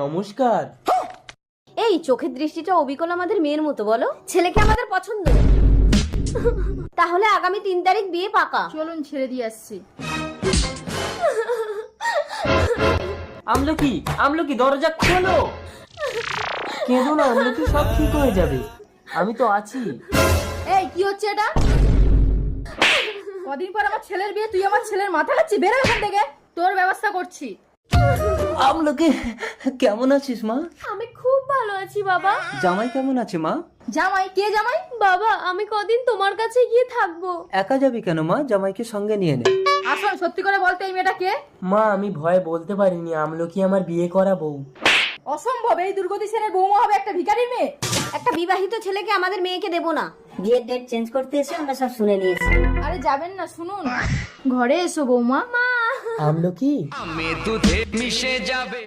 নমস্কার। এই চোখের দৃষ্টিটা অবিকল আমাদের মেয়ের মতো, বলো ছেলেকে আমাদের পছন্দ। তাহলে আগামী 3 তারিখ বিয়ে পাকা। চলুন ছেড়ে দিয়ে আসছি। আমলকি, আমলকি দরজা খোলো। কেঁদো না আমলকি, সব ঠিক হয়ে যাবে, আমি তো আছি। এই কি হচ্ছে এটা? কদিন পর আমার ছেলের বিয়ে, তুই আমার ছেলের মাথা খাচ্ছি। বেরো এখান থেকে, তোর ব্যবস্থা করছি। আমলকি কেমন আছিস মা? আমি খুব ভালো আছি বাবা। জামাই কেমন আছে মা? জামাই? কে জামাই? বাবা আমি কদিন তোমার কাছে গিয়ে থাকবো। একা যাবি কেন মা? জামাইকে সঙ্গে নিয়ে নে। আসল সত্যি করে বলতে এই মেয়েটা কে? মা আমি ভয়ে বলতে পারিনি, আমলকি আমার বিয়ে করা বউ। অসম্ভব, এই দুর্গতি সেনের বৌমা হবে একটা ভিখারির মেয়ে। একটা বিবাহিত ছেলেকে আমাদের মেয়েকে দেবো না। বিয়ের ডেট চেঞ্জ করতে এসে আমরা সব শুনে নিয়েছি। আরে যাবেন না, শুনুন। ঘরে এসো বৌমা। আমলকি আমি দুধে মিশে যাবে।